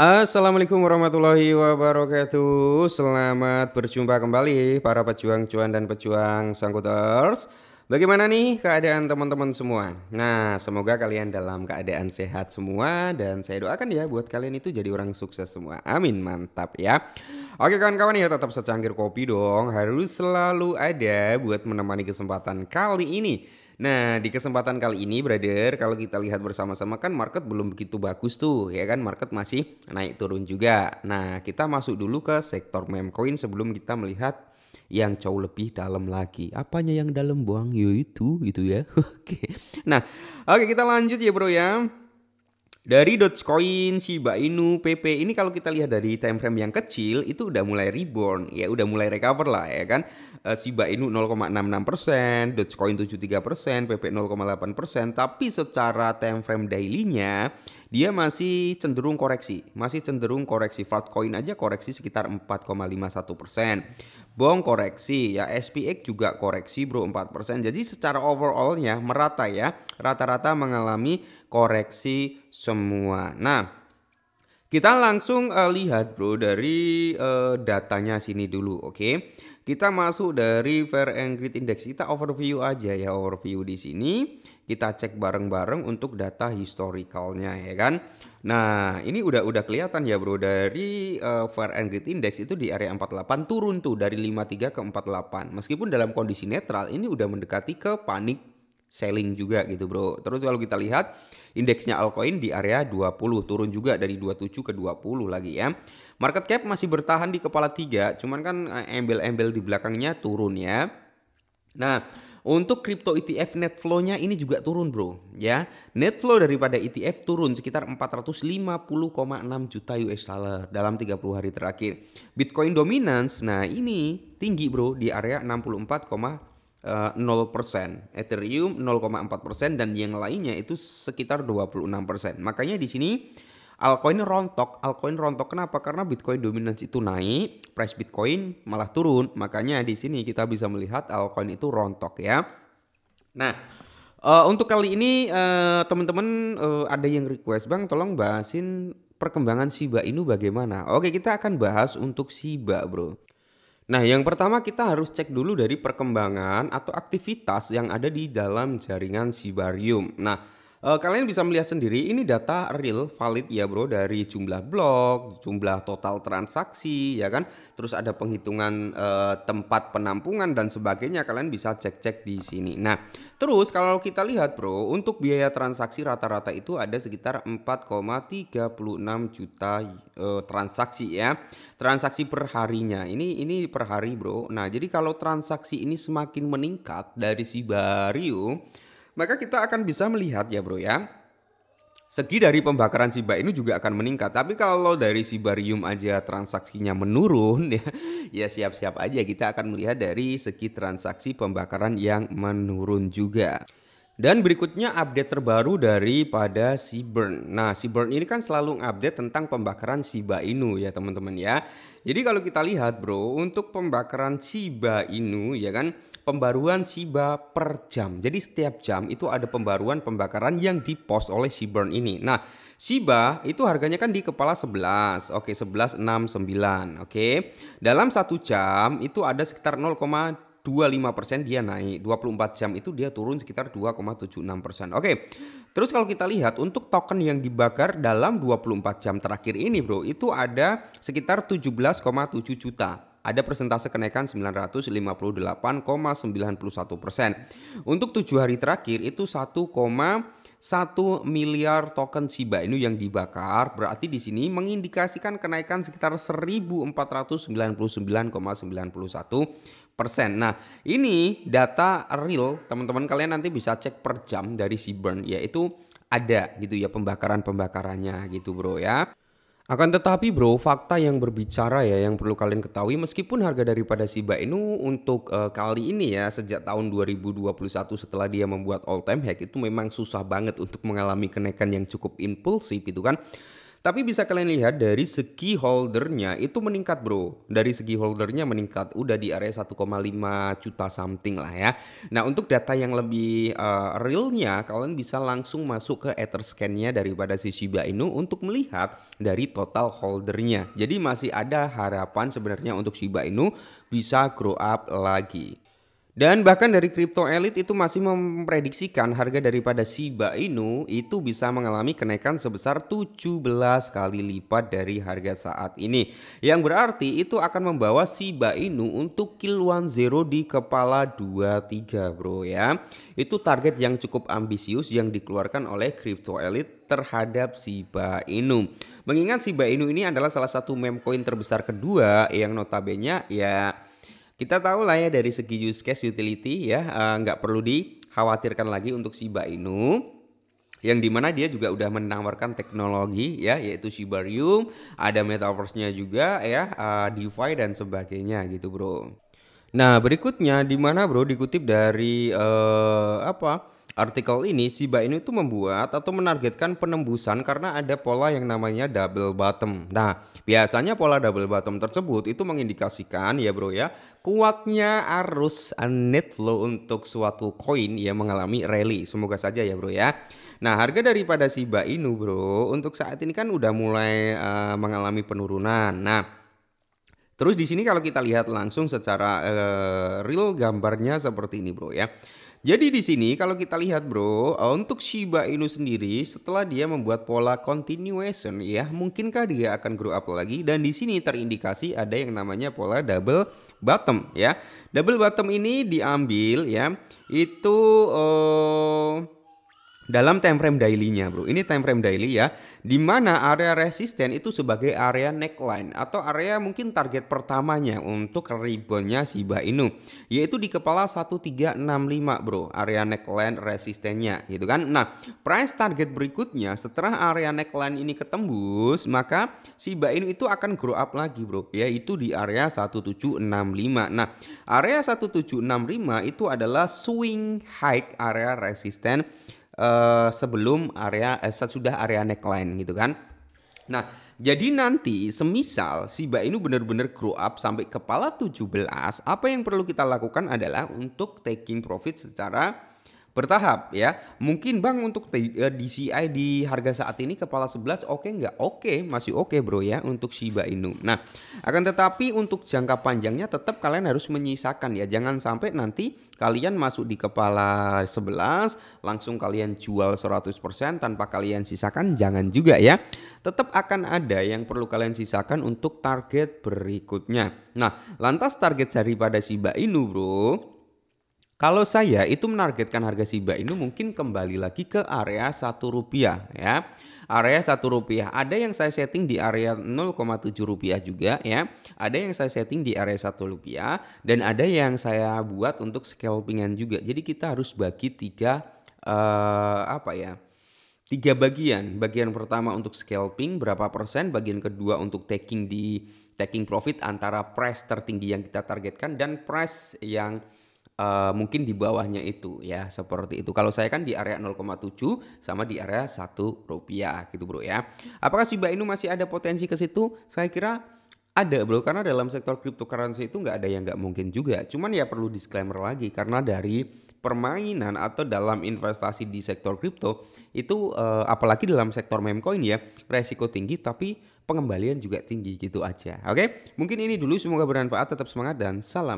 Assalamualaikum warahmatullahi wabarakatuh. Selamat berjumpa kembali para pejuang cuan dan pejuang sangkuters. Bagaimana nih keadaan teman-teman semua? Nah, semoga kalian dalam keadaan sehat semua dan saya doakan ya buat kalian itu jadi orang sukses semua. Amin, mantap ya. Oke kawan-kawan ya, tetap secangkir kopi dong. Harus selalu ada buat menemani kesempatan kali ini. Nah, di kesempatan kali ini, brother, kalau kita lihat bersama-sama kan market belum begitu bagus tuh, ya kan? Market masih naik turun juga. Nah, kita masuk dulu ke sektor meme coin sebelum kita melihat yang jauh lebih dalam lagi. Apanya yang dalam buang? Yaitu gitu ya. Oke. Nah, oke kita lanjut ya, bro ya. Dari Dogecoin, Shiba Inu, PP ini kalau kita lihat dari time frame yang kecil itu udah mulai reborn ya, udah mulai recover lah ya kan. Shiba Inu 0,66%, Dogecoin 73%, PP 0,8%, tapi secara time frame daily-nya dia masih cenderung koreksi, Flutcoin aja koreksi sekitar 4,51%. Bong koreksi ya, SPX juga koreksi bro 4%. Jadi secara overallnya merata ya, rata-rata mengalami koreksi semua. Nah, kita langsung lihat bro dari datanya sini dulu, oke? Kita masuk dari Fair and Greed Index, kita overview aja ya, overview di sini. Kita cek bareng-bareng untuk data historicalnya ya kan. Nah, ini udah kelihatan ya bro, dari Fair and Greed Index itu di area 48 turun tuh dari 53 ke 48. Meskipun dalam kondisi netral ini udah mendekati ke panic selling juga gitu bro. Terus kalau kita lihat indeksnya altcoin di area 20 turun juga dari 27 ke 20 lagi ya. Market cap masih bertahan di kepala 3, cuman kan embel-embel di belakangnya turun ya. Nah, untuk crypto ETF net flow-nya ini juga turun bro ya. Net flow daripada ETF turun sekitar 450,6 juta US dollar dalam 30 hari terakhir. Bitcoin dominance, nah ini tinggi bro di area 0%, Ethereum 0,4% dan yang lainnya itu sekitar 26%. Makanya di sini altcoin rontok. Kenapa? Karena Bitcoin dominance itu naik, price Bitcoin malah turun. Makanya di sini kita bisa melihat altcoin itu rontok ya. Nah, untuk kali ini teman-teman ada yang request, "Bang, tolong bahasin perkembangan Shiba Inu bagaimana?" Oke, kita akan bahas untuk Shiba, Bro. Nah, yang pertama kita harus cek dulu dari perkembangan atau aktivitas yang ada di dalam jaringan Shibarium. Nah, kalian bisa melihat sendiri ini data real valid ya bro, dari jumlah blok, jumlah total transaksi ya kan. Terus ada penghitungan tempat penampungan dan sebagainya, kalian bisa cek-cek di sini. Nah, terus kalau kita lihat bro, untuk biaya transaksi rata-rata itu ada sekitar 4,36 juta transaksi ya. Transaksi per harinya ini per hari bro. Nah, jadi kalau transaksi ini semakin meningkat dari Shibarium, maka kita akan bisa melihat ya bro ya, segi dari pembakaran Shiba ini juga akan meningkat. Tapi kalau dari Shibarium aja transaksinya menurun ya, ya siap-siap aja kita akan melihat dari segi transaksi pembakaran yang menurun juga. Dan berikutnya update terbaru daripada Seaburn. Nah, Seaburn ini kan selalu update tentang pembakaran Shiba Inu ya teman-teman ya. Jadi kalau kita lihat bro, untuk pembakaran Shiba Inu ya kan, pembaruan Shiba per jam. Jadi setiap jam itu ada pembaruan pembakaran yang dipost oleh Seaburn ini. Nah, Shiba itu harganya kan di kepala 11. Oke, 1169. Oke. Dalam 1 jam itu ada sekitar 0,25% dia naik, 24 jam itu dia turun sekitar 2,76%. Oke. Terus kalau kita lihat untuk token yang dibakar dalam 24 jam terakhir ini bro, itu ada sekitar 17,7 juta. Ada persentase kenaikan 958,91%. Untuk 7 hari terakhir itu 1,1 miliar token Shiba Inu yang dibakar, berarti di sini mengindikasikan kenaikan sekitar 1499,91%. Nah, ini data real, teman-teman kalian nanti bisa cek per jam dari Seaburn, yaitu ada gitu ya pembakarannya gitu bro ya. Akan tetapi bro, fakta yang berbicara ya yang perlu kalian ketahui, meskipun harga daripada Shiba Inu untuk kali ini ya sejak tahun 2021 setelah dia membuat all time high itu memang susah banget untuk mengalami kenaikan yang cukup impulsif itu kan. Tapi bisa kalian lihat dari segi holdernya itu meningkat bro. Dari segi holdernya meningkat. Udah di area 1,5 juta something lah ya. Nah untuk data yang lebih realnya kalian bisa langsung masuk ke Etherscan-nya daripada si Shiba Inu untuk melihat dari total holdernya. Jadi masih ada harapan sebenarnya untuk Shiba Inu bisa grow up lagi. Dan bahkan dari Crypto Elite itu masih memprediksikan harga daripada Shiba Inu itu bisa mengalami kenaikan sebesar 17 kali lipat dari harga saat ini. Yang berarti itu akan membawa Shiba Inu untuk kill 10 di kepala 23 bro ya. Itu target yang cukup ambisius yang dikeluarkan oleh Crypto Elite terhadap Shiba Inu. Mengingat Shiba Inu ini adalah salah satu meme coin terbesar kedua yang notabene ya kita tahu lah ya dari segi use case utility ya nggak perlu dikhawatirkan lagi untuk Shiba Inu yang dimana dia juga udah menawarkan teknologi ya yaitu Shibarium, ada metaverse-nya juga ya, DeFi dan sebagainya gitu bro. Nah berikutnya di mana bro dikutip dari artikel ini Shiba Inu itu membuat atau menargetkan penembusan karena ada pola yang namanya double bottom. Nah biasanya pola double bottom tersebut itu mengindikasikan ya bro ya kuatnya arus net flow untuk suatu koin yang mengalami rally. Semoga saja ya bro ya. Nah harga daripada Shiba Inu bro untuk saat ini kan udah mulai mengalami penurunan. Nah terus di sini kalau kita lihat langsung secara real gambarnya seperti ini bro ya. Jadi di sini kalau kita lihat bro, untuk Shiba Inu sendiri setelah dia membuat pola continuation ya, mungkinkah dia akan grow up lagi? Dan di sini terindikasi ada yang namanya pola double bottom ya. Double bottom ini diambil ya, itu dalam time frame daily-nya bro. Ini time frame daily ya, di mana area resisten itu sebagai area neckline atau area mungkin target pertamanya untuk reboundnya Shiba Inu, yaitu di kepala 1365 bro, area neckline resistennya gitu kan. Nah price target berikutnya setelah area neckline ini ketembus, maka Shiba Inu itu akan grow up lagi bro, yaitu di area 1765. Nah area 1765 itu adalah swing high area resisten sebelum area sudah area neckline gitu kan. Nah jadi nanti semisal Shiba Inu benar-benar grow up sampai kepala 17, apa yang perlu kita lakukan adalah untuk taking profit secara bertahap ya. Mungkin bang untuk DCI di harga saat ini kepala 11 oke nggak? Oke, masih oke bro ya untuk Shiba Inu. Nah akan tetapi untuk jangka panjangnya tetap kalian harus menyisakan ya. Jangan sampai nanti kalian masuk di kepala 11 langsung kalian jual 100% tanpa kalian sisakan, jangan juga ya. Tetap akan ada yang perlu kalian sisakan untuk target berikutnya. Nah lantas target daripada Shiba Inu bro, kalau saya itu menargetkan harga Shiba Inu mungkin kembali lagi ke area Rp1 ya. Area Rp1. Ada yang saya setting di area Rp0,7 juga ya. Ada yang saya setting di area Rp1 dan ada yang saya buat untuk scalpingan juga. Jadi kita harus bagi tiga tiga bagian. Bagian pertama untuk scalping berapa persen, bagian kedua untuk taking profit antara price tertinggi yang kita targetkan dan price yang mungkin di bawahnya itu ya, seperti itu. Kalau saya kan di area 0,7 sama di area Rp1 gitu bro ya. Apakah Shiba Inu masih ada potensi ke situ? Saya kira ada bro, karena dalam sektor cryptocurrency itu nggak ada yang nggak mungkin juga. Cuman ya perlu disclaimer lagi, karena dari permainan atau dalam investasi di sektor kripto itu apalagi dalam sektor meme coin ya, resiko tinggi tapi pengembalian juga tinggi gitu aja. Oke, mungkin ini dulu, semoga bermanfaat, tetap semangat dan salam.